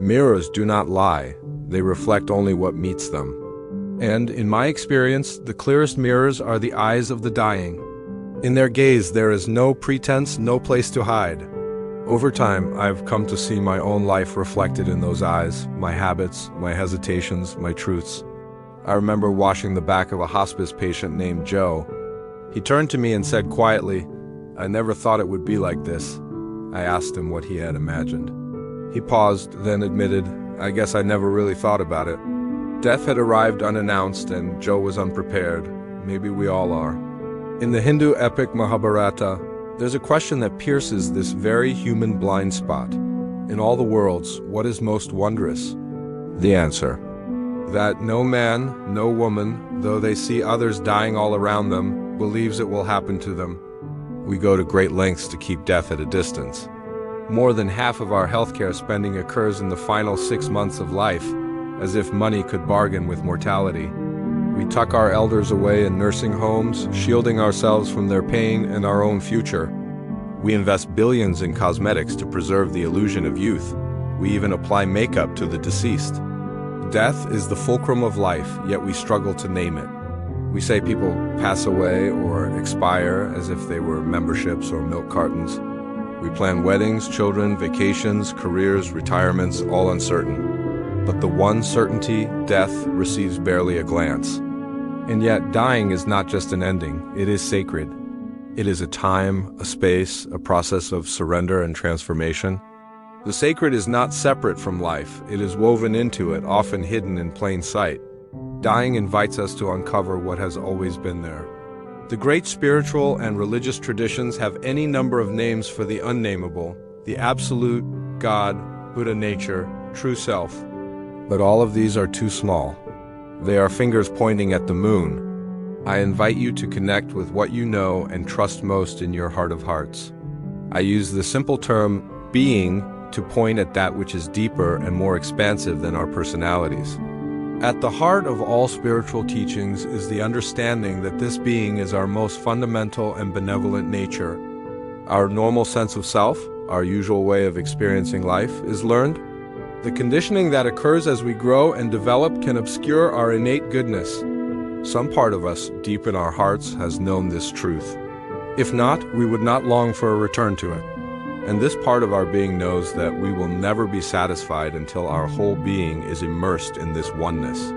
Mirrors do not lie, they reflect only what meets them. And, in my experience, the clearest mirrors are the eyes of the dying. In their gaze there is no pretense, no place to hide. Over time, I've come to see my own life reflected in those eyes, my habits, my hesitations, my truths. I remember washing the back of a hospice patient named Joe. He turned to me and said quietly, "I never thought it would be like this." I asked him what he had imagined. He paused, then admitted, "I guess I never really thought about it." Death had arrived unannounced and Joe was unprepared. Maybe we all are. In the Hindu epic Mahabharata, there's a question that pierces this very human blind spot. In all the worlds, what is most wondrous? The answer: that no man, no woman, though they see others dying all around them, believes it will happen to them. We go to great lengths to keep death at a distance. More than half of our healthcare spending occurs in the final 6 months of life, as if money could bargain with mortality. We tuck our elders away in nursing homes, shielding ourselves from their pain and our own future. We invest billions in cosmetics to preserve the illusion of youth. We even apply makeup to the deceased. Death is the fulcrum of life, yet we struggle to name it. We say people pass away or expire as if they were memberships or milk cartons. We plan weddings, children, vacations, careers, retirements, all uncertain. But the one certainty, death, receives barely a glance. And yet, dying is not just an ending, it is sacred. It is a time, a space, a process of surrender and transformation. The sacred is not separate from life, it is woven into it, often hidden in plain sight. Dying invites us to uncover what has always been there. The great spiritual and religious traditions have any number of names for the unnameable, the absolute, God, Buddha nature, true self. But all of these are too small. They are fingers pointing at the moon. I invite you to connect with what you know and trust most in your heart of hearts. I use the simple term being to point at that which is deeper and more expansive than our personalities. At the heart of all spiritual teachings is the understanding that this being is our most fundamental and benevolent nature. Our normal sense of self, our usual way of experiencing life, is learned. The conditioning that occurs as we grow and develop can obscure our innate goodness. Some part of us, deep in our hearts, has known this truth. If not, we would not long for a return to it. And this part of our being knows that we will never be satisfied until our whole being is immersed in this oneness.